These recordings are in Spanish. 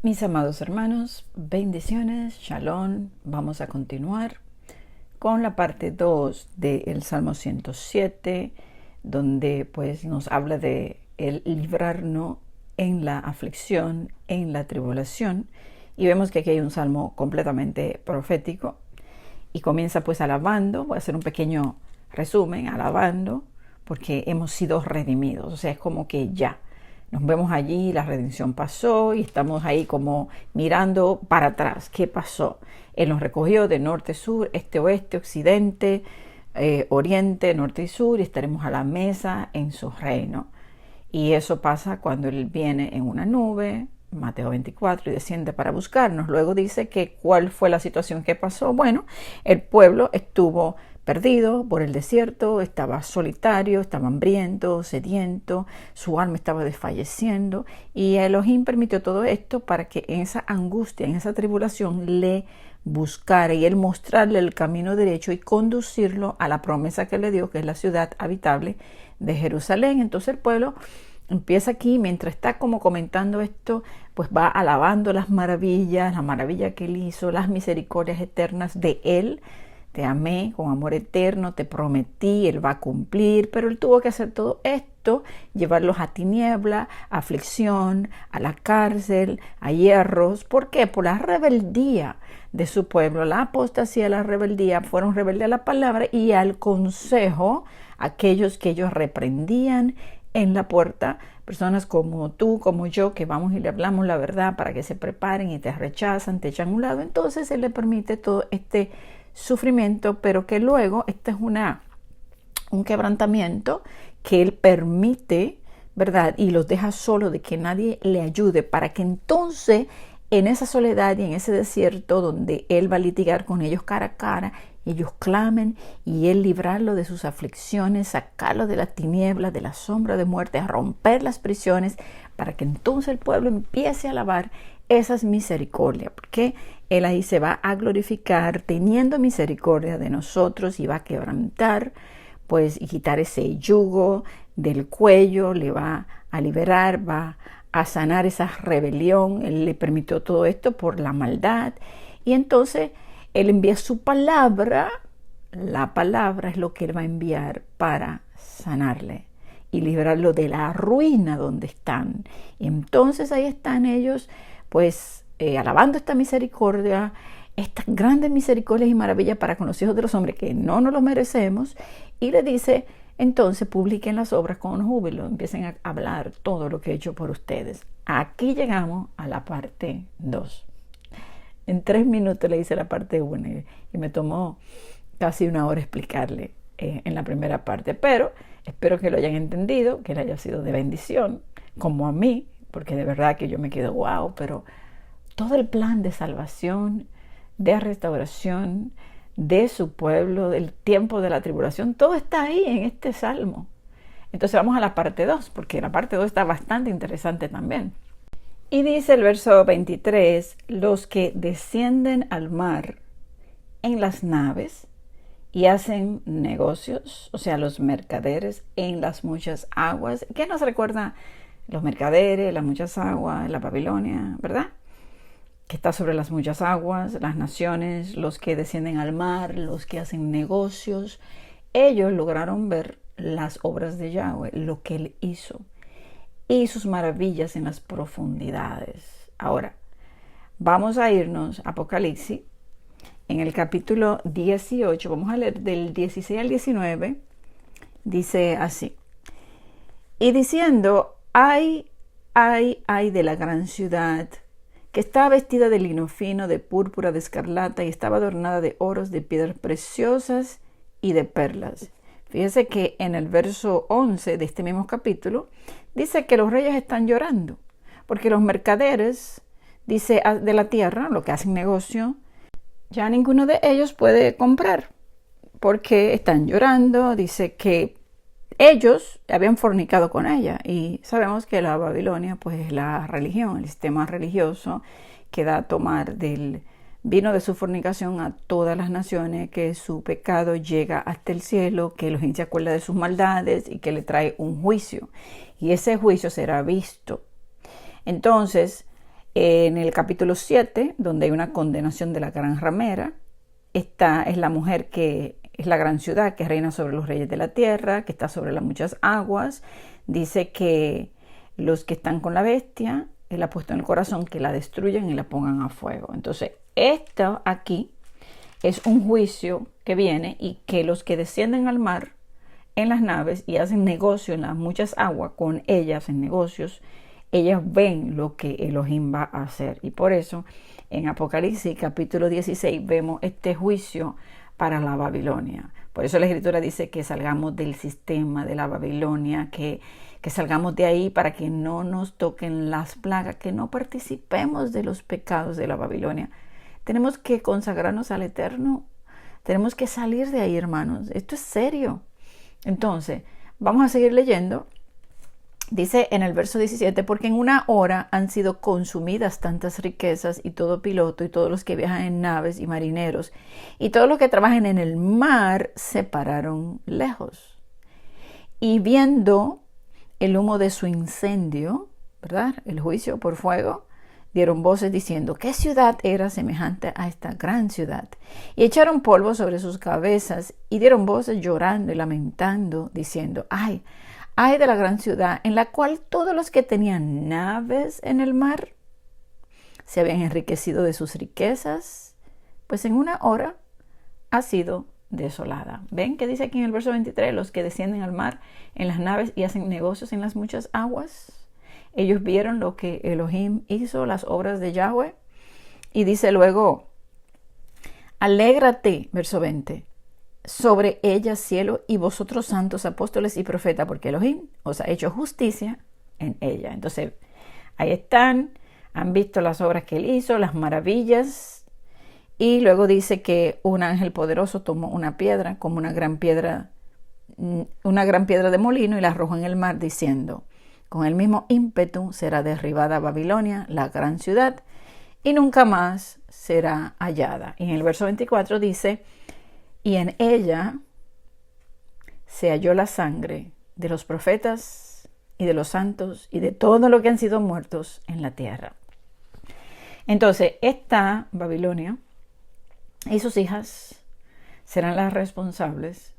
Mis amados hermanos, bendiciones, shalom. Vamos a continuar con la parte 2 del Salmo 107, donde pues nos habla de el librarnos en la aflicción, en la tribulación. Y vemos que aquí hay un salmo completamente profético y comienza pues alabando. Voy a hacer un pequeño resumen, alabando, porque hemos sido redimidos. O sea, es como que ya nos vemos allí, la redención pasó y estamos ahí como mirando para atrás. ¿Qué pasó? Él nos recogió de norte, sur, este, oeste, occidente, oriente, norte y sur, y estaremos a la mesa en su reino. Y eso pasa cuando Él viene en una nube, Mateo 24, y desciende para buscarnos. Luego dice que cuál fue la situación que pasó. Bueno, el pueblo estuvo perdido por el desierto, estaba solitario, estaba hambriento, sediento, su alma estaba desfalleciendo, y Elohim permitió todo esto para que en esa angustia, en esa tribulación, le buscara y él mostrarle el camino derecho y conducirlo a la promesa que le dio, que es la ciudad habitable de Jerusalén. Entonces el pueblo empieza aquí, mientras está como comentando esto, pues va alabando las maravillas, la maravilla que él hizo, las misericordias eternas de él. Te amé con amor eterno, te prometí, Él va a cumplir, pero Él tuvo que hacer todo esto, llevarlos a tiniebla, a aflicción, a la cárcel, a hierros. ¿Por qué? Por la rebeldía de su pueblo, la apostasía, la rebeldía, fueron rebeldes a la palabra y al consejo, aquellos que ellos reprendían en la puerta, personas como tú, como yo, que vamos y le hablamos la verdad para que se preparen y te rechazan, te echan a un lado. Entonces Él le permite todo este sufrimiento, pero que luego este es un quebrantamiento que Él permite, ¿verdad? Y los deja solo, de que nadie le ayude, para que entonces en esa soledad y en ese desierto donde Él va a litigar con ellos cara a cara, ellos clamen y Él librarlo de sus aflicciones, sacarlo de las tinieblas, de la sombra de muerte, a romper las prisiones, para que entonces el pueblo empiece a alabar esas misericordias, porque Él ahí se va a glorificar teniendo misericordia de nosotros y va a quebrantar, pues, y quitar ese yugo del cuello, le va a liberar, va a sanar esa rebelión. Él le permitió todo esto por la maldad, y entonces Él envía su palabra. La palabra es lo que Él va a enviar para sanarle y librarlo de la ruina donde están. Y entonces ahí están ellos, pues, alabando esta misericordia, estas grandes misericordias y maravillas para con los hijos de los hombres, que no nos lo merecemos. Y le dice, entonces publiquen las obras con júbilo, empiecen a hablar todo lo que he hecho por ustedes. Aquí llegamos a la parte 2. En 3 minutos le hice la parte 1 y me tomó casi 1 hora explicarle en la primera parte, pero espero que lo hayan entendido, que le haya sido de bendición, como a mí, porque de verdad que yo me quedo wow. Pero todo el plan de salvación, de restauración de su pueblo, del tiempo de la tribulación, todo está ahí en este salmo. Entonces vamos a la parte 2, porque la parte 2 está bastante interesante también. Y dice el verso 23, los que descienden al mar en las naves y hacen negocios, o sea, los mercaderes en las muchas aguas. ¿Qué nos recuerda? Los mercaderes, las muchas aguas, la Babilonia, ¿verdad? Que está sobre las muchas aguas, las naciones, los que descienden al mar, los que hacen negocios. Ellos lograron ver las obras de Yahweh, lo que Él hizo, y sus maravillas en las profundidades. Ahora, vamos a irnos a Apocalipsis, en el capítulo 18, vamos a leer del 16 al 19, dice así. Y diciendo, ay de la gran ciudad, que estaba vestida de lino fino, de púrpura, de escarlata, y estaba adornada de oros, de piedras preciosas y de perlas. Fíjese que en el verso 11 de este mismo capítulo, dice que los reyes están llorando, porque los mercaderes, dice, de la tierra, lo que hacen negocio, ya ninguno de ellos puede comprar, porque están llorando. Dice que ellos habían fornicado con ella, y sabemos que la Babilonia pues es la religión, el sistema religioso que da a tomar del vino de su fornicación a todas las naciones, que su pecado llega hasta el cielo, que Elohim se acuerda de sus maldades y que le trae un juicio, y ese juicio será visto. Entonces En el capítulo 7, donde hay una condenación de la gran ramera, esta es la mujer que es la gran ciudad que reina sobre los reyes de la tierra, que está sobre las muchas aguas. Dice que los que están con la bestia, él ha puesto en el corazón que la destruyan y la pongan a fuego. Entonces, esto aquí es un juicio que viene y que los que descienden al mar en las naves y hacen negocio en las muchas aguas con ellas en negocios, ellas ven lo que Elohim va a hacer. Y por eso en Apocalipsis capítulo 16 vemos este juicio para la Babilonia. Por eso la Escritura dice que salgamos del sistema de la Babilonia, que salgamos de ahí para que no nos toquen las plagas, que no participemos de los pecados de la Babilonia. Tenemos que consagrarnos al Eterno. Tenemos que salir de ahí, hermanos. Esto es serio. Entonces, vamos a seguir leyendo. Dice en el verso 17, porque en una hora han sido consumidas tantas riquezas y todo piloto y todos los que viajan en naves y marineros y todos los que trabajan en el mar se pararon lejos. Y viendo el humo de su incendio, ¿verdad? El juicio por fuego, dieron voces diciendo, ¿qué ciudad era semejante a esta gran ciudad? Y echaron polvo sobre sus cabezas y dieron voces llorando y lamentando, diciendo, ¡ay! ¡Ay de la gran ciudad, en la cual todos los que tenían naves en el mar se habían enriquecido de sus riquezas, pues en una hora ha sido desolada! ¿Ven qué dice aquí en el verso 23? Los que descienden al mar en las naves y hacen negocios en las muchas aguas. Ellos vieron lo que Elohim hizo, las obras de Yahweh. Y dice luego, alégrate, verso 20, sobre ella cielo y vosotros santos apóstoles y profetas, porque Elohim os ha hecho justicia en ella. Entonces, ahí están, han visto las obras que él hizo, las maravillas, y luego dice que un ángel poderoso tomó una piedra, como una gran piedra de molino, y la arrojó en el mar, diciendo, con el mismo ímpetu será derribada Babilonia, la gran ciudad, y nunca más será hallada. Y en el verso 24 dice, y en ella se halló la sangre de los profetas y de los santos y de todo lo que han sido muertos en la tierra. Entonces, esta Babilonia y sus hijas serán las responsables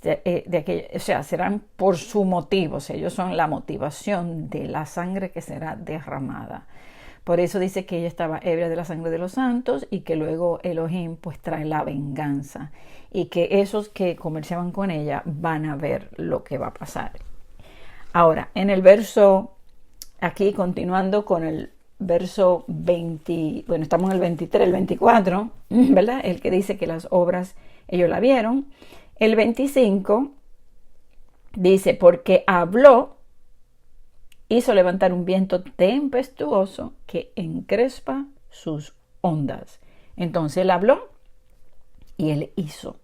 de aquello, o sea, serán por su motivo, o sea, ellos son la motivación de la sangre que será derramada. Por eso dice que ella estaba ebria de la sangre de los santos y que luego Elohim pues trae la venganza y que esos que comerciaban con ella van a ver lo que va a pasar. Ahora, en el verso, aquí continuando con el verso 20, bueno, estamos en el 23, el 24, ¿verdad? El que dice que las obras ellos la vieron. El 25 dice, porque habló, hizo levantar un viento tempestuoso que encrespa sus ondas. Entonces él habló y él hizo.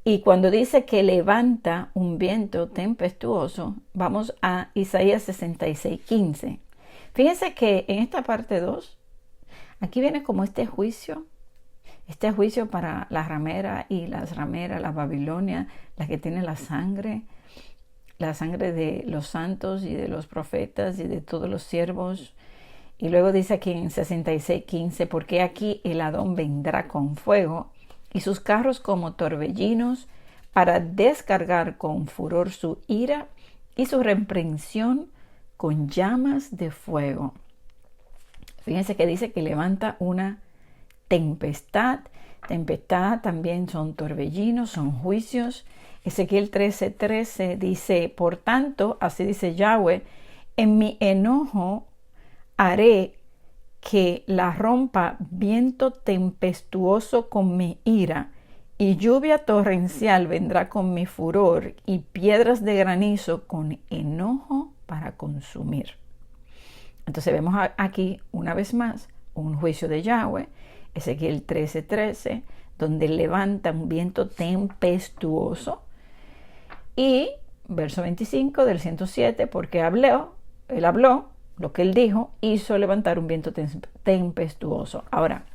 Y cuando dice que levanta un viento tempestuoso, vamos a Isaías 66:15. Fíjense que en esta parte 2, aquí viene como este juicio para la ramera y las rameras, la Babilonia, la que tiene la sangre de los santos y de los profetas y de todos los siervos. Y luego dice aquí en 66:15, porque aquí el Adón vendrá con fuego y sus carros como torbellinos para descargar con furor su ira y su reprensión con llamas de fuego. Fíjense que dice que levanta una tempestad. Tempestad también son torbellinos, son juicios. Ezequiel 13:13 dice, por tanto, así dice Yahweh, en mi enojo haré que la rompa viento tempestuoso con mi ira, y lluvia torrencial vendrá con mi furor, y piedras de granizo con enojo para consumir. Entonces vemos aquí una vez más un juicio de Yahweh, Ezequiel 13:13, donde levanta un viento tempestuoso. Y verso 25 del 107, porque él habló, lo que él dijo, hizo levantar un viento tempestuoso. Ahora,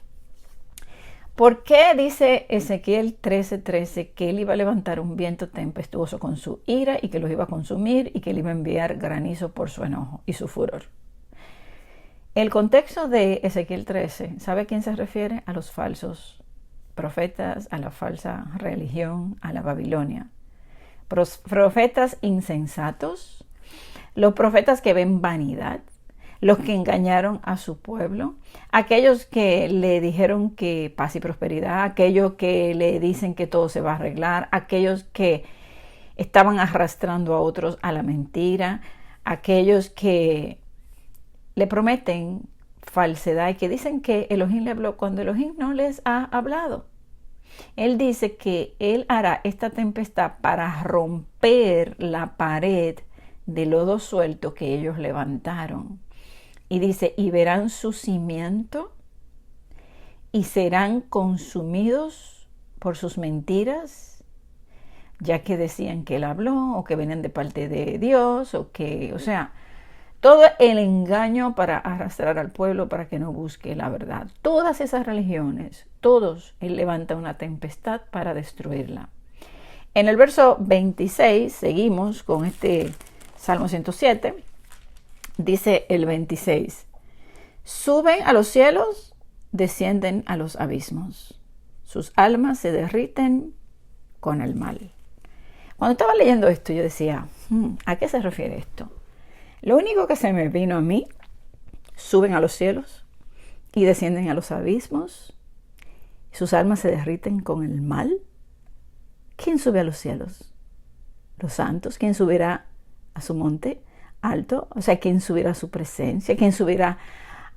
¿por qué dice Ezequiel 13:13 que él iba a levantar un viento tempestuoso con su ira y que los iba a consumir y que él iba a enviar granizo por su enojo y su furor? El contexto de Ezequiel 13, ¿sabe a quién se refiere? A los falsos profetas, a la falsa religión, a la Babilonia. Profetas insensatos, los profetas que ven vanidad, los que engañaron a su pueblo, aquellos que le dijeron que paz y prosperidad, aquellos que le dicen que todo se va a arreglar, aquellos que estaban arrastrando a otros a la mentira, aquellos que le prometen falsedad y que dicen que Elohim le habló cuando Elohim no les ha hablado. Él dice que Él hará esta tempestad para romper la pared de lodo suelto que ellos levantaron. Y dice, y verán su cimiento y serán consumidos por sus mentiras, ya que decían que Él habló o que venían de parte de Dios todo el engaño para arrastrar al pueblo para que no busque la verdad. Todas esas religiones, Él levanta una tempestad para destruirla. En el verso 26, seguimos con este Salmo 107, dice el 26, suben a los cielos, descienden a los abismos. Sus almas se derriten con el mal. Cuando estaba leyendo esto, yo decía, ¿a qué se refiere esto? Lo único que se me vino a mí, suben a los cielos y descienden a los abismos, sus almas se derriten con el mal. ¿Quién sube a los cielos? Los santos. ¿Quién subirá a su monte alto? O sea, ¿quién subirá a su presencia? ¿Quién subirá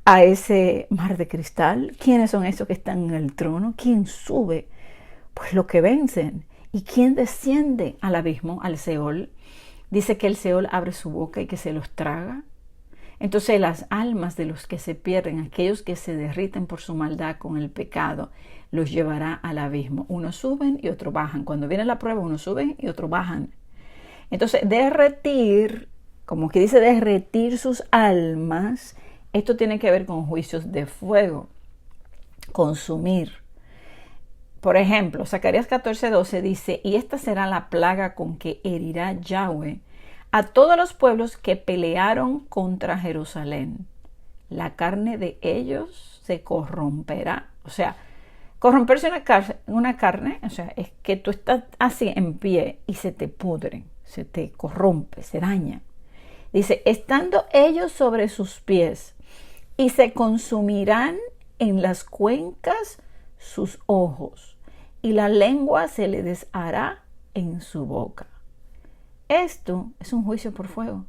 a ese mar de cristal? ¿Quiénes son esos que están en el trono? ¿Quién sube? Pues los que vencen. ¿Y quién desciende al abismo, al Seol? Dice que el Seol abre su boca y que se los traga. Entonces las almas de los que se pierden, aquellos que se derriten por su maldad con el pecado, los llevará al abismo. Unos suben y otros bajan. Cuando viene la prueba, unos suben y otros bajan. Entonces derretir, como que dice derretir sus almas, esto tiene que ver con juicios de fuego, consumir. Por ejemplo, Zacarías 14:12 dice, y esta será la plaga con que herirá Yahweh a todos los pueblos que pelearon contra Jerusalén. La carne de ellos se corromperá. O sea, corromperse una carne, o sea, es que tú estás así en pie y se te pudre, se te corrompe, se daña. Dice, estando ellos sobre sus pies y se consumirán en las cuencas sus ojos, y la lengua se le deshará en su boca. Esto es un juicio por fuego.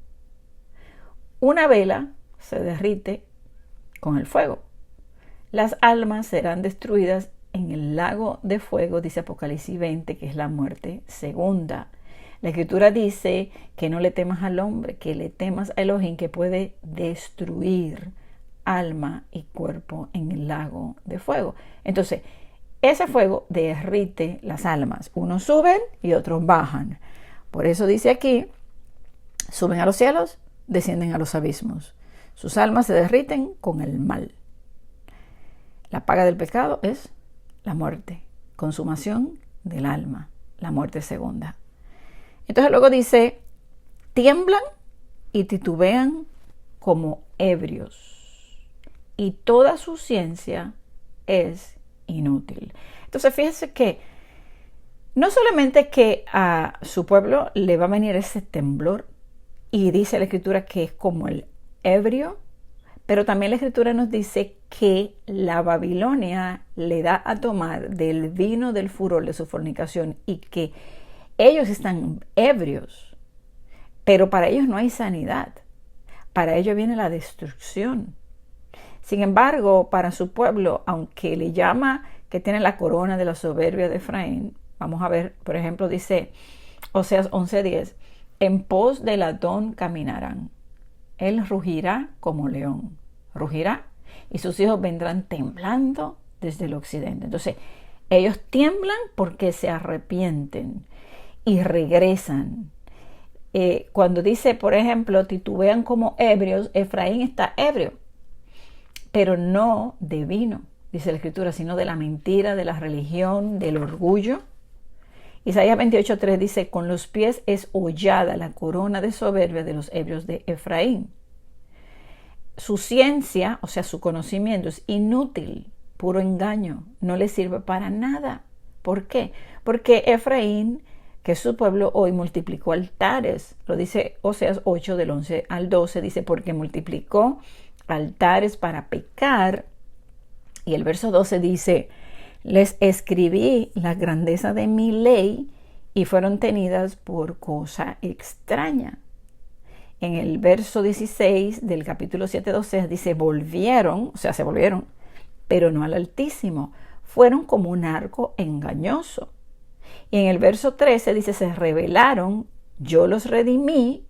Una vela se derrite con el fuego. Las almas serán destruidas en el lago de fuego, dice Apocalipsis 20, que es la muerte segunda. La Escritura dice que no le temas al hombre, que le temas a Elohim, que puede destruir alma y cuerpo en el lago de fuego. Entonces, ese fuego derrite las almas. Unos suben y otros bajan. Por eso dice aquí, suben a los cielos, descienden a los abismos. Sus almas se derriten con el mal. La paga del pecado es la muerte, consumación del alma, la muerte segunda. Entonces luego dice, tiemblan y titubean como ebrios, y toda su ciencia es inútil. Entonces fíjense que no solamente que a su pueblo le va a venir ese temblor, y dice la Escritura que es como el ebrio, pero también la Escritura nos dice que la Babilonia le da a tomar del vino del furor de su fornicación y que ellos están ebrios, pero para ellos no hay sanidad, para ellos viene la destrucción. Sin embargo, para su pueblo, aunque le llama que tiene la corona de la soberbia de Efraín, vamos a ver, por ejemplo, dice Oseas 11:10, en pos del Adón caminarán, él rugirá como león, rugirá, y sus hijos vendrán temblando desde el occidente. Entonces, ellos tiemblan porque se arrepienten y regresan. Cuando dice, por ejemplo, titubean como ebrios, Efraín está ebrio, pero no de vino, dice la Escritura, sino de la mentira, de la religión, del orgullo. Isaías 28:3 dice, con los pies es hollada la corona de soberbia de los ebrios de Efraín. su ciencia, o sea, su conocimiento es inútil, puro engaño, no le sirve para nada. ¿Por qué? Porque Efraín, que es su pueblo, hoy multiplicó altares. Lo dice Oseas 8 del 11 al 12, dice, porque multiplicó altares para pecar. Y el verso 12 dice, les escribí la grandeza de mi ley y fueron tenidas por cosa extraña. En el verso 16 del capítulo 7 de Oseas dice, volvieron, o sea, se volvieron, pero no al Altísimo. Fueron como un arco engañoso. Y en el verso 13 dice, se rebelaron, yo los redimí,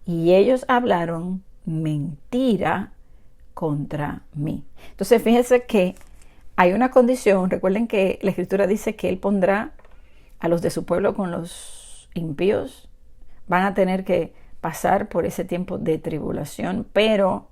y ellos hablaron mentira contra mí. Entonces, fíjense que hay una condición. Recuerden que la Escritura dice que Él pondrá a los de su pueblo con los impíos. Van a tener que pasar por ese tiempo de tribulación, pero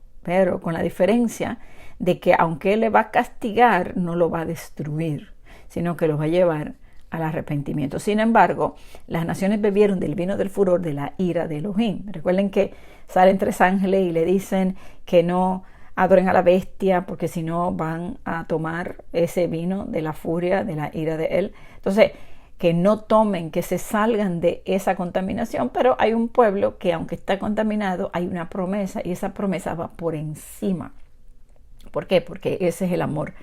con la diferencia de que aunque Él le va a castigar, no lo va a destruir, sino que lo va a llevar al arrepentimiento. Sin embargo, las naciones bebieron del vino del furor de la ira de Elohim. Recuerden que salen 3 ángeles y le dicen que no adoren a la bestia, porque si no van a tomar ese vino de la furia, de la ira de Él. Entonces, que no tomen, que se salgan de esa contaminación, pero hay un pueblo que aunque está contaminado, hay una promesa y esa promesa va por encima. ¿Por qué? Porque ese es el amor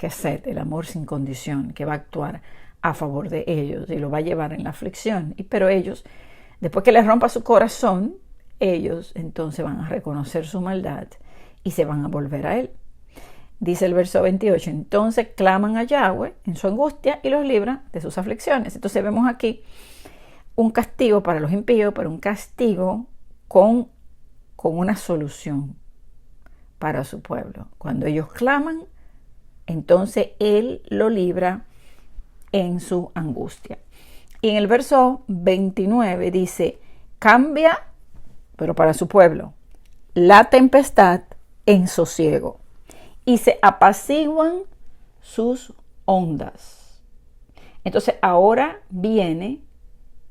que es el amor sin condición, que va a actuar a favor de ellos y lo va a llevar en la aflicción. Pero ellos, después que les rompa su corazón, ellos entonces van a reconocer su maldad y se van a volver a Él. Dice el verso 28, entonces claman a Yahweh en su angustia y los libra de sus aflicciones. Entonces vemos aquí un castigo para los impíos, pero un castigo con una solución para su pueblo. Cuando ellos claman, entonces Él lo libra en su angustia. Y en el verso 29 dice, cambia, pero para su pueblo, la tempestad en sosiego y se apaciguan sus ondas. Entonces ahora viene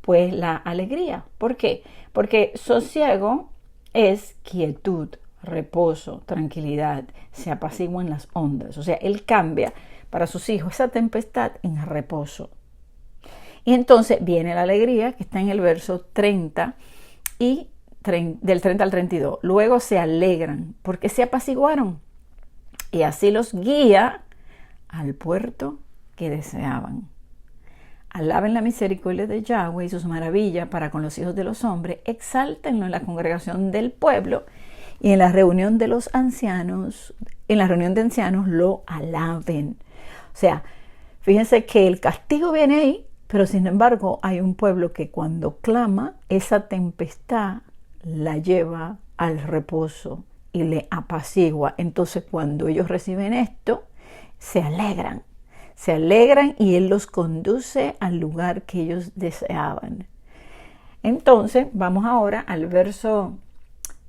pues la alegría. ¿Por qué? Porque sosiego es quietud, reposo, tranquilidad, se apaciguan las ondas. O sea, Él cambia para sus hijos esa tempestad en reposo. Y entonces viene la alegría que está en el verso 30 y del 30 al 32. Luego se alegran porque se apaciguaron y así los guía al puerto que deseaban. Alaben la misericordia de Yahweh y sus maravillas para con los hijos de los hombres. Exáltenlo en la congregación del pueblo y en la reunión de los ancianos, en la reunión de ancianos lo alaben. O sea, fíjense que el castigo viene ahí, pero sin embargo hay un pueblo que cuando clama, esa tempestad la lleva al reposo y le apacigua. Entonces cuando ellos reciben esto, se alegran y Él los conduce al lugar que ellos deseaban. Entonces vamos ahora al verso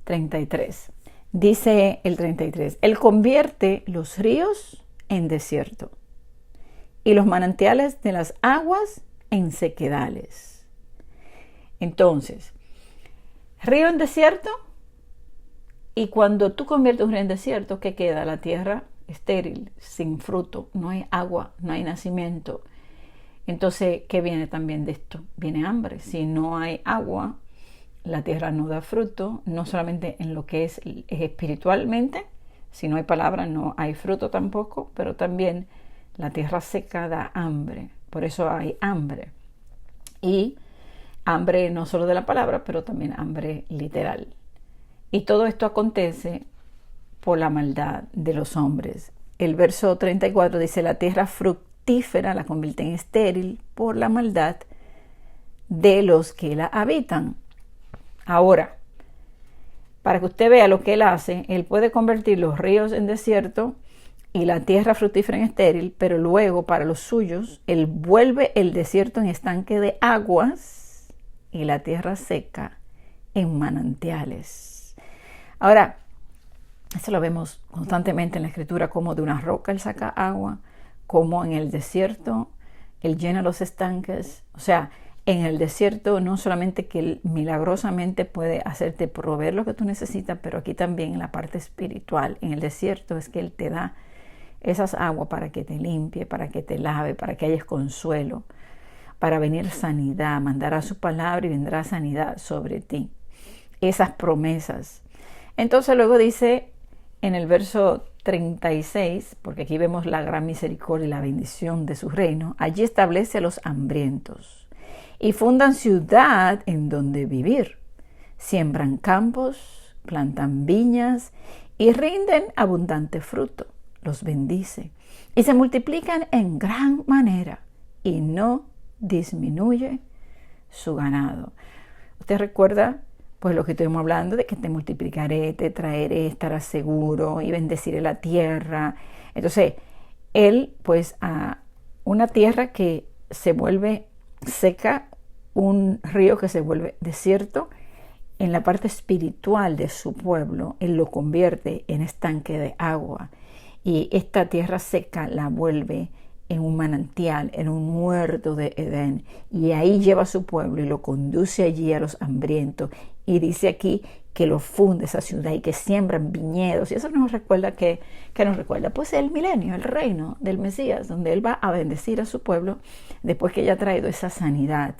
33. Dice el 33, Él convierte los ríos en desierto y los manantiales de las aguas en sequedales. Entonces, río en desierto, y cuando tú conviertes un río en desierto, ¿qué queda? La tierra estéril, sin fruto, no hay agua, no hay nacimiento. Entonces, ¿qué viene también de esto? Viene hambre. Si no hay agua, la tierra no da fruto, no solamente en lo que es espiritualmente, si no hay palabra no hay fruto tampoco, pero también la tierra seca da hambre, por eso hay hambre. Y hambre no solo de la palabra, pero también hambre literal. Y todo esto acontece por la maldad de los hombres. El verso 34 dice, la tierra fructífera la convierte en estéril por la maldad de los que la habitan. Ahora, para que usted vea lo que Él hace, Él puede convertir los ríos en desierto y la tierra fructífera en estéril, pero luego para los suyos, Él vuelve el desierto en estanque de aguas y la tierra seca en manantiales. Ahora, eso lo vemos constantemente en la Escritura, como de una roca Él saca agua, como en el desierto Él llena los estanques. O sea, en el desierto no solamente que Él milagrosamente puede hacerte proveer lo que tú necesitas, pero aquí también en la parte espiritual, en el desierto es que Él te da esas aguas para que te limpie, para que te lave, para que hayas consuelo, para venir sanidad, mandará su palabra y vendrá sanidad sobre ti. Esas promesas. Entonces luego dice en el verso 36, porque aquí vemos la gran misericordia y la bendición de su reino, allí establece a los hambrientos y fundan ciudad en donde vivir. Siembran campos, plantan viñas y rinden abundante fruto. Los bendice y se multiplican en gran manera y no disminuye su ganado. ¿Usted recuerda pues lo que estuvimos hablando de que te multiplicaré, te traeré, estarás seguro y bendeciré la tierra? Entonces, Él pues a una tierra que se vuelve seca, un río que se vuelve desierto, en la parte espiritual de su pueblo, Él lo convierte en estanque de agua y esta tierra seca la vuelve en un manantial, en un huerto de Edén, y ahí lleva a su pueblo y lo conduce allí a los hambrientos, y dice aquí que lo funde esa ciudad y que siembran viñedos, y eso nos recuerda que nos recuerda pues el milenio, el reino del Mesías, donde Él va a bendecir a su pueblo después que haya traído esa sanidad.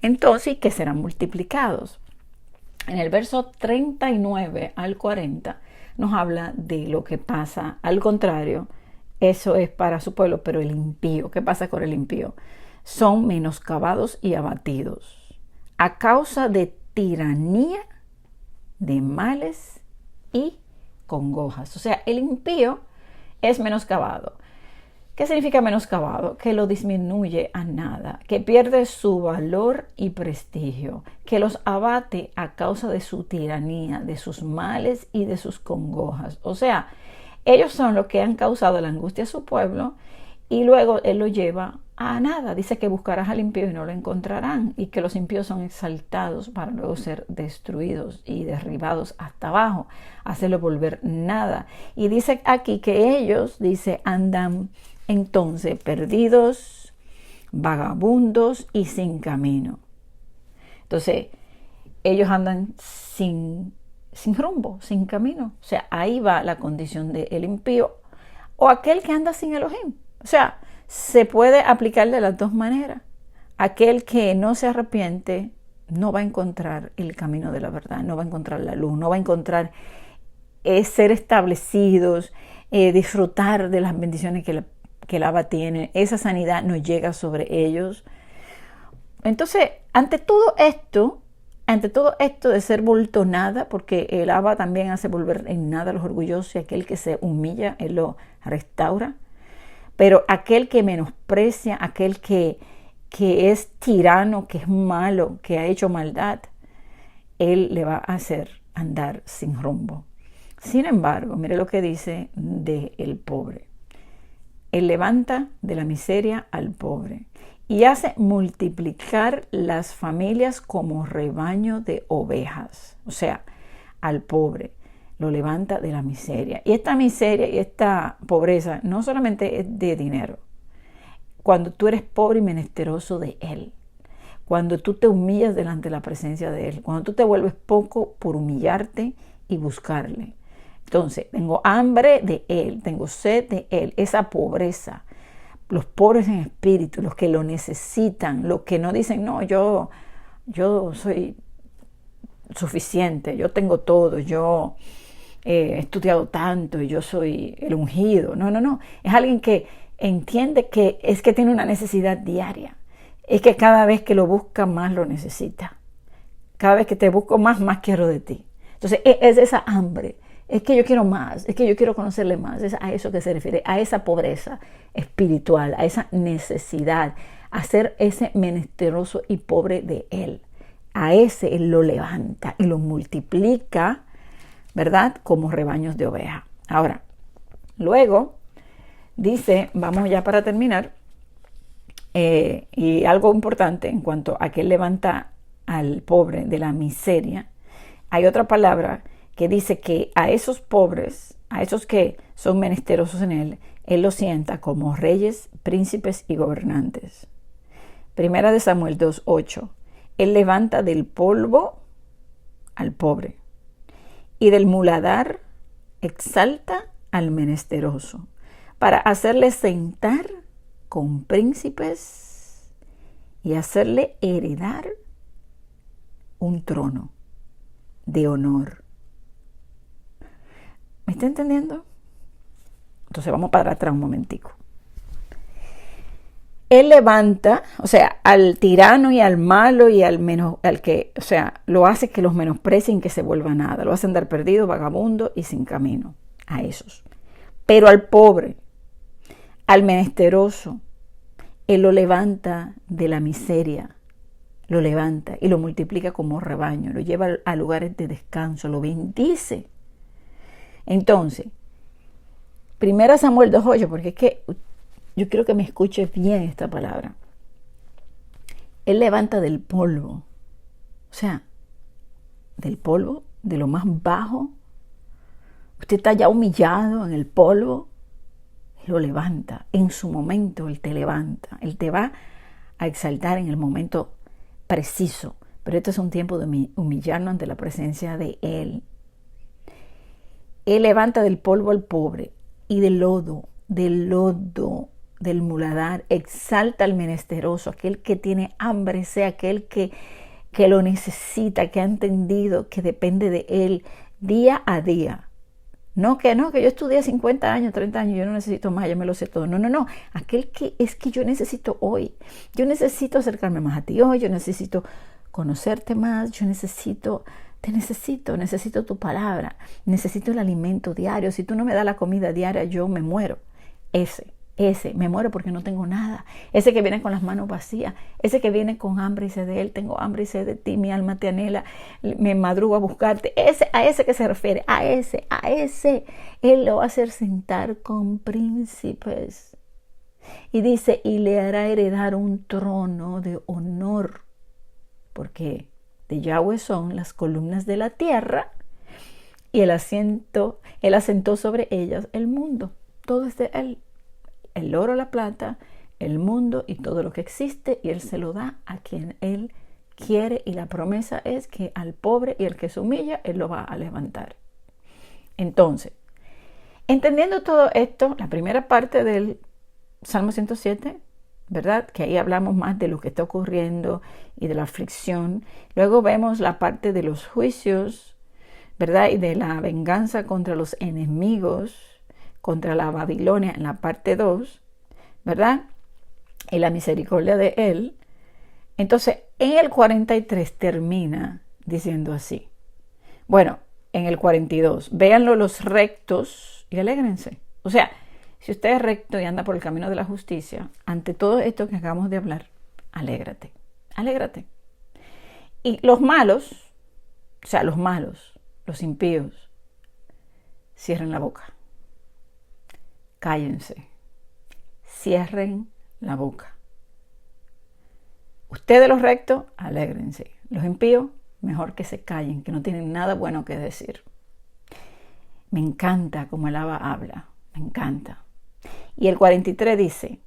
Entonces, que serán multiplicados. En el verso 39 al 40 nos habla de lo que pasa al contrario. Eso es para su pueblo, pero el impío, ¿qué pasa con el impío? Son menoscabados y abatidos a causa de tiranía, de males y congojas. O sea, el impío es menoscabado. ¿Qué significa menoscabado? Que lo disminuye a nada, que pierde su valor y prestigio, que los abate a causa de su tiranía, de sus males y de sus congojas. O sea, ellos son los que han causado la angustia a su pueblo y luego Él lo lleva a nada. Dice que buscarás al impío y no lo encontrarán, y que los impíos son exaltados para luego ser destruidos y derribados hasta abajo, hacerlo volver nada. Y dice aquí que ellos, dice, andan entonces perdidos, vagabundos y sin camino. Entonces, ellos andan sin rumbo, sin camino. O sea, ahí va la condición del impío o aquel que anda sin Elohim. O sea, se puede aplicar de las dos maneras. Aquel que no se arrepiente no va a encontrar el camino de la verdad, no va a encontrar la luz, no va a encontrar ser establecidos, disfrutar de las bendiciones que el Abba tiene. Esa sanidad no llega sobre ellos. Entonces, ante todo esto de ser vuelto nada, porque el Abba también hace volver en nada a los orgullosos, y aquel que se humilla, Él lo restaura. Pero aquel que menosprecia, aquel que es tirano, que es malo, que ha hecho maldad, Él le va a hacer andar sin rumbo. Sin embargo, mire lo que dice del pobre. Él levanta de la miseria al pobre y hace multiplicar las familias como rebaño de ovejas. O sea, al pobre lo levanta de la miseria. Y esta miseria y esta pobreza no solamente es de dinero. Cuando tú eres pobre y menesteroso de Él, cuando tú te humillas delante de la presencia de Él, cuando tú te vuelves poco por humillarte y buscarle. Entonces, tengo hambre de Él, tengo sed de Él, esa pobreza. Los pobres en espíritu, los que lo necesitan, los que no dicen, no, yo soy suficiente, yo tengo todo, yo he estudiado tanto y yo soy el ungido. No. Es alguien que entiende que es que tiene una necesidad diaria. Es que cada vez que lo busca, más lo necesita. Cada vez que te busco más quiero de ti. Entonces, es esa hambre. Es que yo quiero más, es que yo quiero conocerle más. Es a eso que se refiere, a esa pobreza espiritual, a esa necesidad, a ser ese menesteroso y pobre de Él. A ese Él lo levanta y lo multiplica, ¿verdad? Como rebaños de oveja. Ahora, luego dice, vamos ya para terminar, y algo importante en cuanto a que Él levanta al pobre de la miseria, hay otra palabra que dice que a esos pobres, a esos que son menesterosos en Él, Él los sienta como reyes, príncipes y gobernantes. Primera de Samuel 2:8. Él levanta del polvo al pobre y del muladar exalta al menesteroso para hacerle sentar con príncipes y hacerle heredar un trono de honor. ¿Me está entendiendo? Entonces vamos para atrás un momentico. Él levanta, o sea, al tirano y al malo y al que, o sea, lo hace que los menosprecien, que se vuelva nada, lo hace andar perdido, vagabundo y sin camino, a esos. Pero al pobre, al menesteroso, Él lo levanta de la miseria, lo levanta y lo multiplica como rebaño, lo lleva a lugares de descanso, lo bendice. Entonces, 1 Samuel 2:8, porque es que yo quiero que me escuche bien esta palabra. Él levanta del polvo, o sea, del polvo, de lo más bajo. Usted está ya humillado en el polvo, Él lo levanta. En su momento Él te levanta. Él te va a exaltar en el momento preciso. Pero este es un tiempo de humillarnos ante la presencia de Él. Él levanta del polvo al pobre y del lodo, del muladar, exalta al menesteroso, aquel que tiene hambre, sea aquel que lo necesita, que ha entendido que depende de Él día a día. No, que yo estudié 50 años, 30 años, yo no necesito más, ya me lo sé todo. No. Aquel que es que yo necesito hoy. Yo necesito acercarme más a ti hoy, yo necesito conocerte más, necesito tu palabra, necesito el alimento diario. Si tú no me das la comida diaria, yo me muero. Me muero porque no tengo nada. Ese que viene con las manos vacías, ese que viene con hambre y sed de Él, tengo hambre y sed de ti, mi alma te anhela, me madrugo a buscarte. A ese que se refiere, a ese, Él lo va a hacer sentar con príncipes. Y dice, y le hará heredar un trono de honor, porque de Yahweh son las columnas de la tierra, y Él asentó sobre ellas el mundo. Todo es de Él. El oro, la plata, el mundo y todo lo que existe, y Él se lo da a quien Él quiere, y la promesa es que al pobre y al que se humilla, Él lo va a levantar. Entonces, entendiendo todo esto, la primera parte del Salmo 107, ¿verdad? Que ahí hablamos más de lo que está ocurriendo y de la aflicción. Luego vemos la parte de los juicios, ¿verdad? Y de la venganza contra los enemigos, contra la Babilonia en la parte 2, ¿verdad? Y la misericordia de Él. Entonces, en el 43 termina diciendo así. Bueno, en el 42, véanlo los rectos y alégrense. O sea, si usted es recto y anda por el camino de la justicia, ante todo esto que acabamos de hablar, alégrate. Y los malos, los impíos, cierren la boca. Cállense, cierren la boca. Ustedes los rectos, alégrense. Los impíos, mejor que se callen, que no tienen nada bueno que decir. Me encanta cómo el Abba habla, me encanta. Y el 43 dice,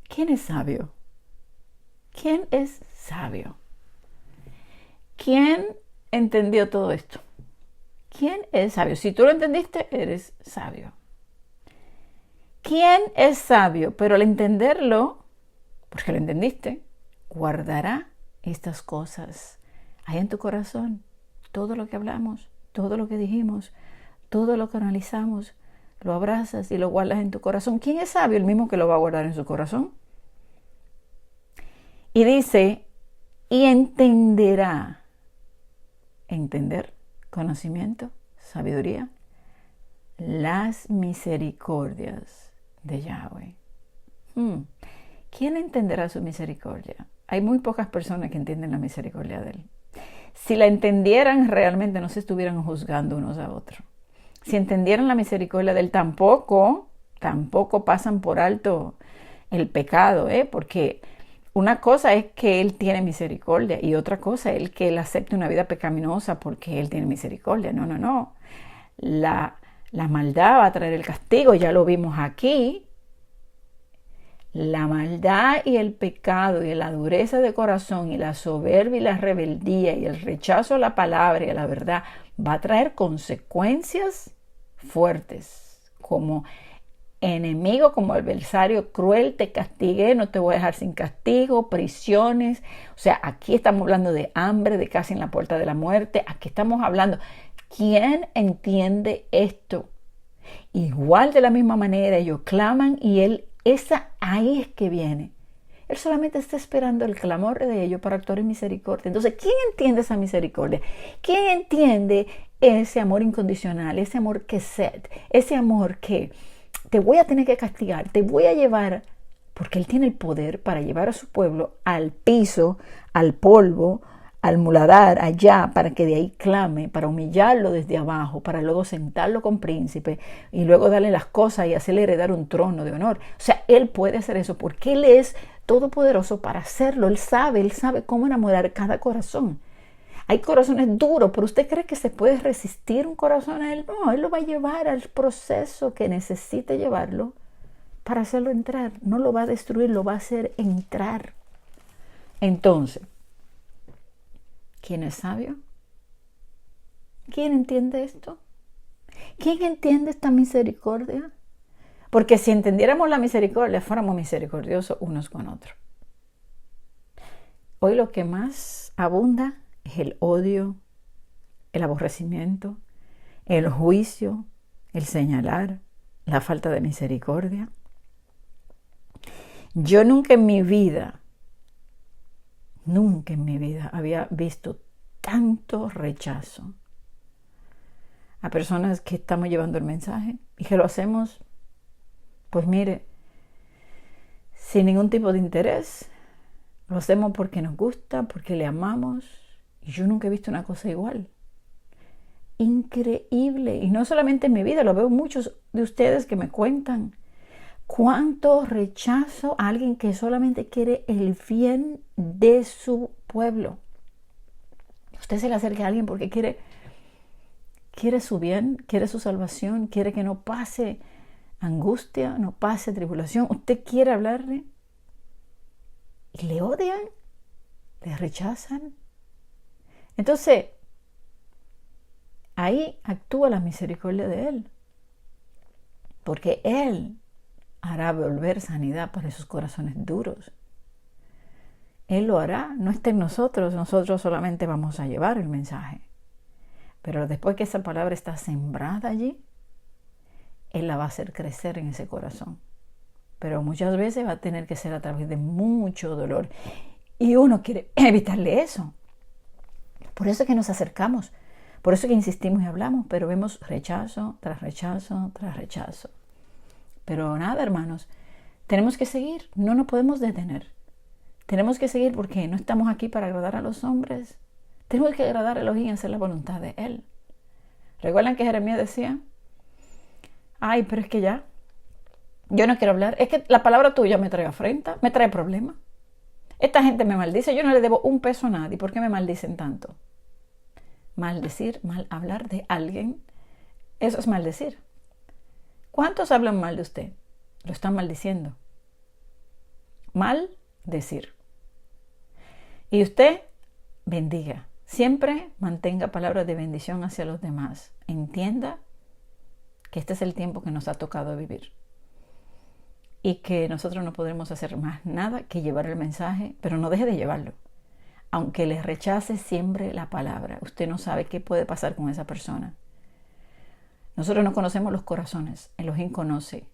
¿quién es sabio? ¿Quién es sabio? ¿Quién entendió todo esto? ¿Quién es sabio? Si tú lo entendiste, eres sabio. ¿Quién es sabio? Pero al entenderlo, porque lo entendiste, guardará estas cosas ahí en tu corazón. Todo lo que hablamos, todo lo que dijimos, todo lo que analizamos, lo abrazas y lo guardas en tu corazón. ¿Quién es sabio? El mismo que lo va a guardar en su corazón. Y dice, y entenderá. Entender, conocimiento, sabiduría, las misericordias de Yahweh. ¿Quién entenderá su misericordia? Hay muy pocas personas que entienden la misericordia de Él. Si la entendieran, realmente no se estuvieran juzgando unos a otros. Si entendieran la misericordia de Él, tampoco pasan por alto el pecado, porque una cosa es que Él tiene misericordia y otra cosa es que Él acepte una vida pecaminosa porque Él tiene misericordia. No. La maldad va a traer el castigo, ya lo vimos aquí. La maldad y el pecado y la dureza de corazón y la soberbia y la rebeldía y el rechazo a la palabra y a la verdad va a traer consecuencias fuertes. Como enemigo, como adversario cruel, te castigué, no te voy a dejar sin castigo, prisiones. O sea, aquí estamos hablando de hambre, de casi en la puerta de la muerte. Aquí estamos hablando. ¿Quién entiende esto? Igual de la misma manera ellos claman y ahí es que viene. Él solamente está esperando el clamor de ellos para actuar en misericordia. Entonces, ¿quién entiende esa misericordia? ¿Quién entiende ese amor incondicional, ese amor que ese amor que te voy a tener que castigar, te voy a llevar, porque Él tiene el poder para llevar a su pueblo al piso, al polvo, al muladar, allá, para que de ahí clame, para humillarlo desde abajo, para luego sentarlo con príncipe y luego darle las cosas y hacerle heredar un trono de honor? O sea, Él puede hacer eso porque Él es todopoderoso para hacerlo. Él sabe cómo enamorar cada corazón. Hay corazones duros, pero ¿usted cree que se puede resistir un corazón a Él? No, Él lo va a llevar al proceso que necesite llevarlo para hacerlo entrar. No lo va a destruir, lo va a hacer entrar. Entonces, ¿quién es sabio? ¿Quién entiende esto? ¿Quién entiende esta misericordia? Porque si entendiéramos la misericordia, fuéramos misericordiosos unos con otros. Hoy lo que más abunda es el odio, el aborrecimiento, el juicio, el señalar, la falta de misericordia. Yo nunca en mi vida había visto tanto rechazo a personas que estamos llevando el mensaje y que lo hacemos, pues mire, sin ningún tipo de interés. Lo hacemos porque nos gusta, porque le amamos. Y yo nunca he visto una cosa igual. Increíble. Y no solamente en mi vida, lo veo muchos de ustedes que me cuentan. Cuánto rechazo a alguien que solamente quiere el bien de su pueblo. Usted se le acerca a alguien porque quiere su bien, quiere su salvación, quiere que no pase angustia, no pase tribulación. Usted quiere hablarle y le odian, le rechazan. Entonces, ahí actúa la misericordia de Él, porque Él hará volver sanidad para esos corazones duros. Él lo hará, no está en nosotros solamente vamos a llevar el mensaje. Pero después que esa palabra está sembrada allí, Él la va a hacer crecer en ese corazón. Pero muchas veces va a tener que ser a través de mucho dolor. Y uno quiere evitarle eso. Por eso es que nos acercamos, por eso es que insistimos y hablamos, pero vemos rechazo tras rechazo tras rechazo. Pero nada, hermanos, tenemos que seguir, no nos podemos detener. Tenemos que seguir porque no estamos aquí para agradar a los hombres. Tenemos que agradar a Elohim y hacer la voluntad de Él. ¿Recuerdan que Jeremías decía? Ay, pero es que ya, yo no quiero hablar. Es que la palabra tuya me trae afrenta, me trae problemas. Esta gente me maldice, yo no le debo un peso a nadie. ¿Por qué me maldicen tanto? Maldecir, mal hablar de alguien, eso es maldecir. ¿Cuántos hablan mal de usted? Lo están maldiciendo. Maldecir. Y usted bendiga. Siempre mantenga palabras de bendición hacia los demás. Entienda que este es el tiempo que nos ha tocado vivir. Y que nosotros no podremos hacer más nada que llevar el mensaje, pero no deje de llevarlo. Aunque le rechace siempre la palabra, usted no sabe qué puede pasar con esa persona. Nosotros no conocemos los corazones, Elohim conoce.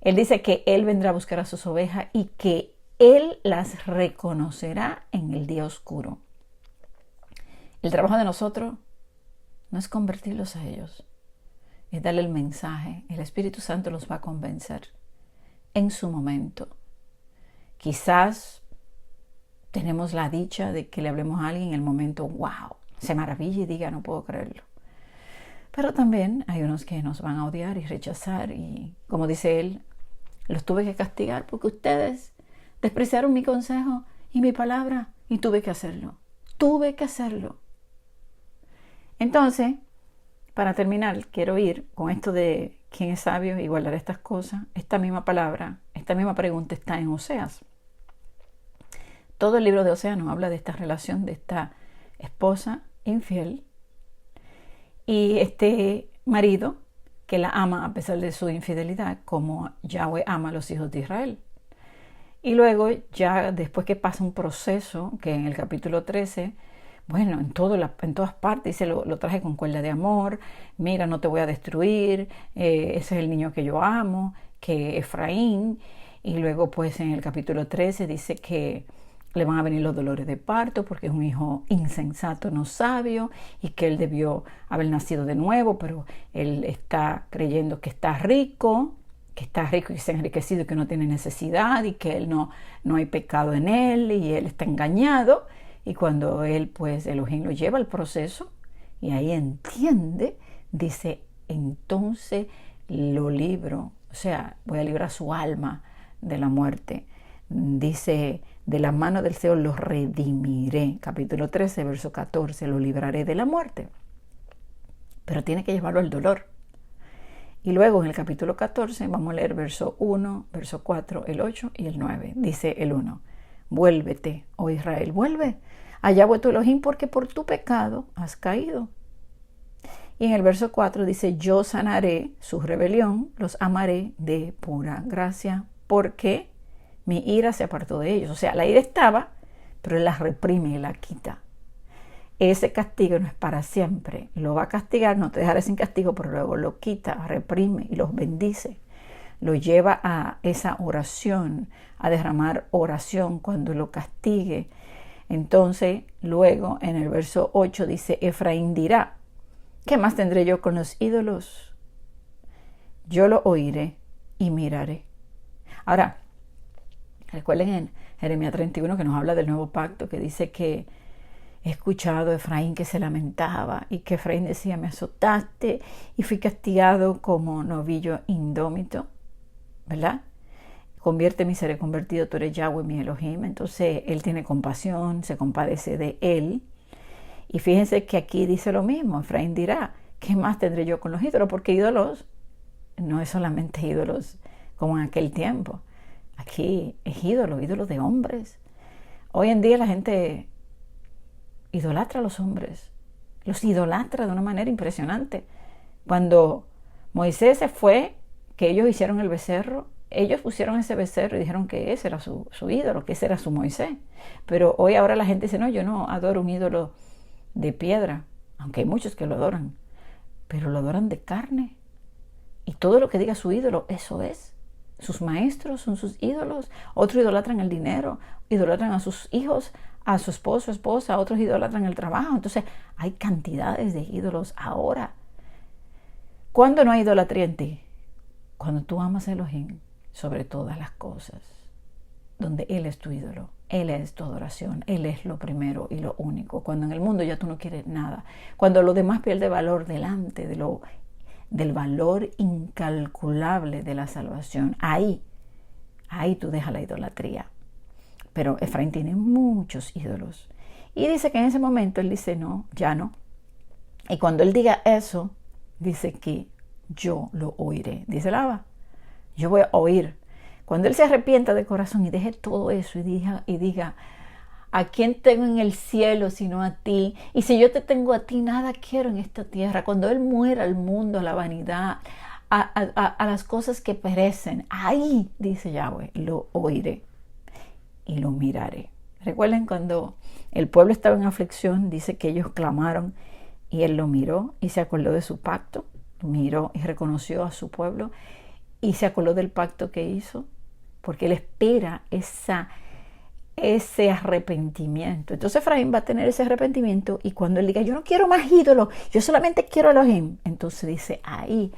Él dice que Él vendrá a buscar a sus ovejas y que Él las reconocerá en el día oscuro. El trabajo de nosotros no es convertirlos a ellos, es darle el mensaje. El Espíritu Santo los va a convencer en su momento. Quizás tenemos la dicha de que le hablemos a alguien en el momento, wow, se maravilla y diga, no puedo creerlo. Pero también hay unos que nos van a odiar y rechazar y, como dice Él, los tuve que castigar porque ustedes despreciaron mi consejo y mi palabra y tuve que hacerlo. Tuve que hacerlo. Entonces, para terminar, quiero ir con esto de quién es sabio y guardar estas cosas, esta misma palabra, esta esta misma pregunta está en Oseas. Todo el libro de Oseas nos habla de esta relación de esta esposa infiel y este marido que la ama a pesar de su infidelidad, como Yahweh ama a los hijos de Israel. Y luego, ya después que pasa un proceso, que en el capítulo 13, bueno, en todas partes, dice, lo traje con cuerda de amor, mira, no te voy a destruir, ese es el niño que yo amo, que Efraín. Y luego, pues, en el capítulo 13 dice que le van a venir los dolores de parto porque es un hijo insensato, no sabio, y que él debió haber nacido de nuevo, pero él está creyendo que está rico y se ha enriquecido y que no tiene necesidad y que él no hay pecado en él y él está engañado. Y cuando él, pues, Elohim lo lleva al proceso y ahí entiende, dice, entonces lo libro, o sea, voy a librar su alma de la muerte. Dice, de la mano del Señor los redimiré. Capítulo 13, verso 14, lo libraré de la muerte. Pero tiene que llevarlo al dolor. Y luego en el capítulo 14 vamos a leer verso 1, verso 4, el 8 y el 9. Dice el 1, vuélvete, oh Israel, vuelve a Yahweh tu Elohim, porque por tu pecado has caído. Y en el verso 4 dice, yo sanaré su rebelión, los amaré de pura gracia, porque mi ira se apartó de ellos. O sea, la ira estaba, pero él la reprime y la quita. Ese castigo no es para siempre. Lo va a castigar, no te dejaré sin castigo, pero luego lo quita, reprime y los bendice. Lo lleva a esa oración, a derramar oración cuando lo castigue. Entonces, luego en el verso 8 dice, Efraín dirá, ¿qué más tendré yo con los ídolos? Yo lo oiré y miraré. Ahora, recuerden en Jeremías 31 que nos habla del nuevo pacto, que dice que he escuchado a Efraín que se lamentaba y que Efraín decía, me azotaste y fui castigado como novillo indómito, ¿verdad? Conviérteme y seré convertido, tú eres Yahweh mi Elohim. Entonces él tiene compasión, se compadece de él. Y fíjense que aquí dice lo mismo, Efraín dirá, ¿qué más tendré yo con los ídolos? Porque ídolos no es solamente ídolos como en aquel tiempo. Aquí es ídolos de hombres. Hoy en día la gente idolatra a los hombres, los idolatra de una manera impresionante. Cuando Moisés se fue, que ellos hicieron el becerro, ellos pusieron ese becerro y dijeron que ese era su ídolo, que ese era su Moisés. Pero hoy ahora la gente dice, no, yo no adoro un ídolo de piedra, aunque hay muchos que lo adoran, pero lo adoran de carne. Y todo lo que diga su ídolo, eso es. Sus maestros son sus ídolos. Otros idolatran el dinero, idolatran a sus hijos, a su esposo, esposa, otros idolatran el trabajo. Entonces hay cantidades de ídolos ahora. ¿Cuándo no hay idolatría en ti? Cuando tú amas a Elohim sobre todas las cosas, donde Él es tu ídolo, Él es tu adoración, Él es lo primero y lo único. Cuando en el mundo ya tú no quieres nada, cuando lo demás pierde valor delante del valor incalculable de la salvación, ahí tú dejas la idolatría. Pero Efraín tiene muchos ídolos. Y dice que en ese momento él dice, no, ya no. Y cuando él diga eso, dice que yo lo oiré. Dice Lava, yo voy a oír. Cuando él se arrepienta de corazón y deje todo eso y diga, ¿a quién tengo en el cielo sino a ti? Y si yo te tengo a ti, nada quiero en esta tierra. Cuando él muera al mundo, a la vanidad, a las cosas que perecen, ahí, dice Yahweh, lo oiré y lo miraré. Recuerden cuando el pueblo estaba en aflicción, dice que ellos clamaron y él lo miró y se acordó de su pacto, miró y reconoció a su pueblo y se acordó del pacto que hizo, porque él espera ese arrepentimiento. Entonces Efraín va a tener ese arrepentimiento y cuando él diga, yo no quiero más ídolos, yo solamente quiero Elohim, entonces dice, ahí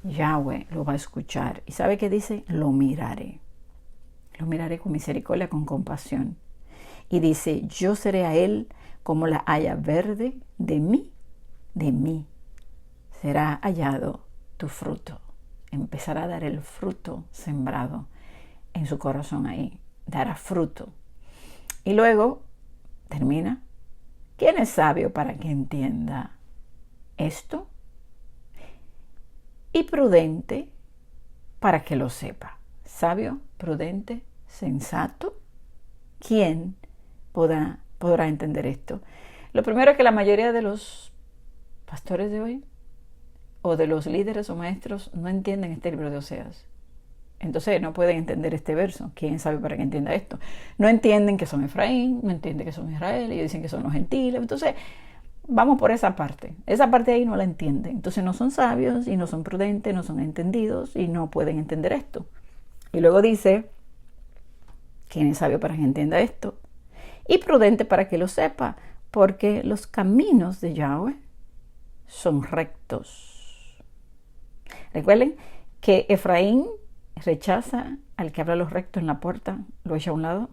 Yahweh lo va a escuchar. ¿Y sabe qué dice? Lo miraré con misericordia, con compasión. Y dice, yo seré a él como la haya verde de mí será hallado tu fruto. Empezará a dar el fruto sembrado en su corazón ahí, dará fruto. Y luego termina, ¿quién es sabio para que entienda esto? Y prudente para que lo sepa. Sabio, prudente, sensato. ¿Quién podrá entender esto? Lo primero es que la mayoría de los pastores de hoy, o de los líderes o maestros, no entienden este libro de Oseas. Entonces no pueden entender este verso. ¿Quién sabe para qué entienda esto? No entienden que son Efraín, no entienden que son Israel, ellos dicen que son los gentiles. Entonces vamos por esa parte. Esa parte ahí no la entienden. Entonces no son sabios y no son prudentes, no son entendidos y no pueden entender esto. Y luego dice, ¿quién es sabio para que entienda esto? Y prudente para que lo sepa, porque los caminos de Yahweh son rectos. Recuerden que Efraín rechaza al que habla los rectos en la puerta, lo echa a un lado.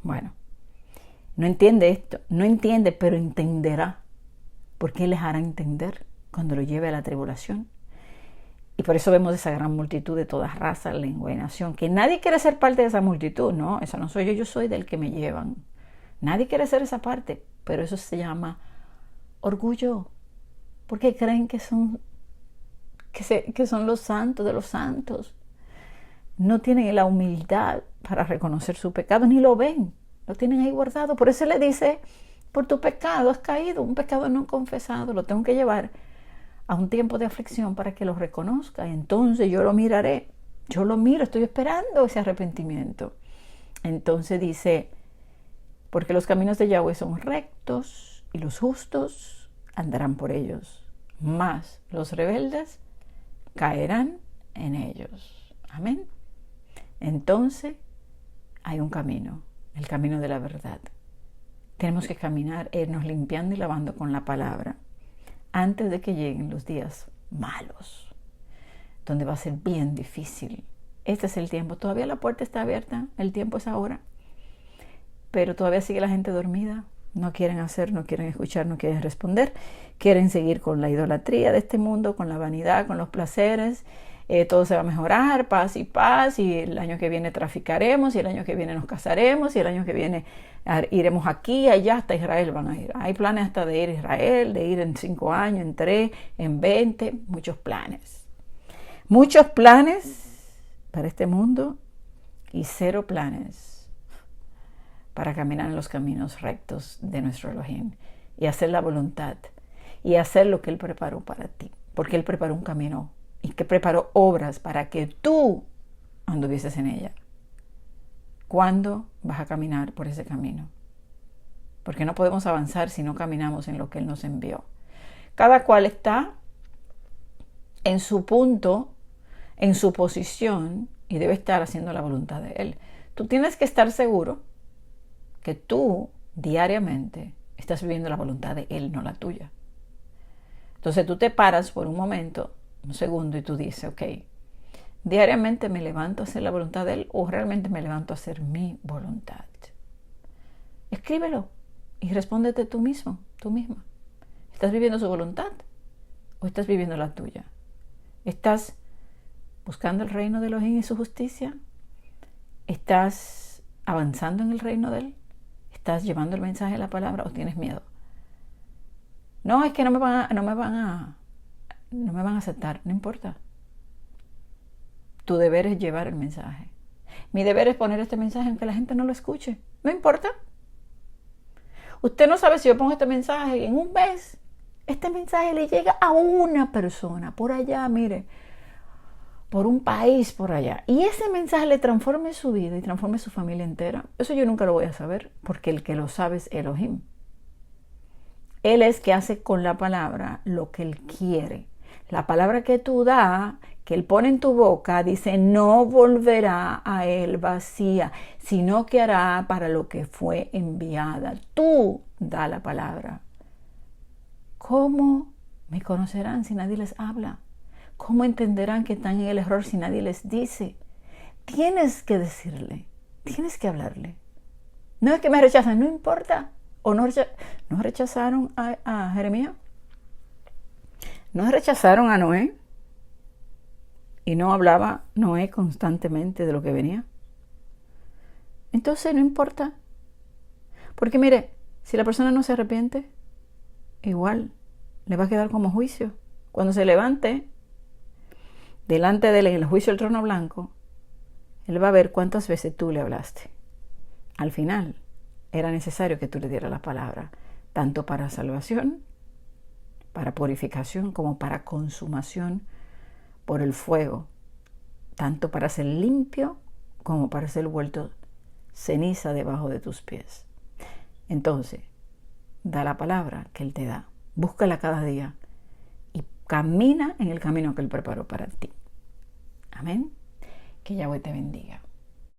Bueno, no entiende esto, no entiende, pero entenderá, porque Él les hará entender cuando lo lleve a la tribulación. Y por eso vemos esa gran multitud de toda raza, lengua y nación, que nadie quiere ser parte de esa multitud. No, esa no soy yo, yo soy del que me llevan. Nadie quiere ser esa parte, pero eso se llama orgullo, porque creen que son los santos de los santos. No tienen la humildad para reconocer su pecado, ni lo ven, lo tienen ahí guardado. Por eso le dice, por tu pecado has caído, un pecado no confesado, lo tengo que llevar a un tiempo de aflicción para que lo reconozca. Y entonces yo lo miraré, yo lo miro, estoy esperando ese arrepentimiento. Entonces dice, porque los caminos de Yahweh son rectos y los justos andarán por ellos, mas los rebeldes caerán en ellos. Amén. Entonces hay un camino, el camino de la verdad. Tenemos que caminar, irnos limpiando y lavando con la palabra antes de que lleguen los días malos, donde va a ser bien difícil. Este es el tiempo, todavía la puerta está abierta, el tiempo es ahora, pero todavía sigue la gente dormida. No quieren hacer, no quieren escuchar, no quieren responder. Quieren seguir con la idolatría de este mundo, con la vanidad, con los placeres. Todo se va a mejorar, paz y paz. Y el año que viene traficaremos, y el año que viene nos casaremos, y el año que viene iremos aquí, allá, hasta Israel van a ir. Hay planes hasta de ir a Israel, de ir en 5 años, en 3, en 20. Muchos planes. Muchos planes para este mundo y 0 planes para caminar en los caminos rectos de nuestro Elohim y hacer la voluntad y hacer lo que Él preparó para ti, porque Él preparó un camino y que preparó obras para que tú anduvieses en ella. ¿Cuándo vas a caminar por ese camino? Porque no podemos avanzar si no caminamos en lo que Él nos envió. Cada cual está en su punto, en su posición, y debe estar haciendo la voluntad de Él. Tú tienes que estar seguro que tú diariamente estás viviendo la voluntad de Él, no la tuya. Entonces tú te paras por un momento, un segundo, y tú dices, ok, diariamente me levanto a hacer la voluntad de Él o realmente me levanto a hacer mi voluntad. Escríbelo y respóndete tú mismo, tú misma. ¿Estás viviendo su voluntad o estás viviendo la tuya? ¿Estás buscando el reino de Elohim y su justicia? ¿Estás avanzando en el reino de Él? ¿Estás llevando el mensaje de la palabra o tienes miedo? No, es que no me van a aceptar. No importa. Tu deber es llevar el mensaje. Mi deber es poner este mensaje aunque la gente no lo escuche. No importa. Usted no sabe si yo pongo este mensaje y en un mes este mensaje le llega a una persona por allá, mire, por un país por allá, y ese mensaje le transforme su vida y transforme su familia entera. Eso yo nunca lo voy a saber, porque el que lo sabe es Elohim. Él es que hace con la palabra lo que Él quiere. La palabra que tú das, que Él pone en tu boca, dice, no volverá a Él vacía, sino que hará para lo que fue enviada. Tú da la palabra. ¿Cómo me conocerán si nadie les habla? ¿Cómo entenderán que están en el error si nadie les dice? Tienes que decirle, tienes que hablarle. No es que me rechazan, no importa. ¿O no rechazaron a Jeremías? ¿No rechazaron a Noé? ¿Y no hablaba Noé constantemente de lo que venía? Entonces no importa. Porque mire, si la persona no se arrepiente, igual le va a quedar como juicio. Cuando se levante delante de él en el juicio del trono blanco, Él va a ver cuántas veces tú le hablaste. Al final, era necesario que tú le dieras la palabra, tanto para salvación, para purificación, como para consumación por el fuego, tanto para ser limpio como para ser vuelto ceniza debajo de tus pies. Entonces, da la palabra que Él te da, búscala cada día y camina en el camino que Él preparó para ti. Amén. Que Yahweh te bendiga.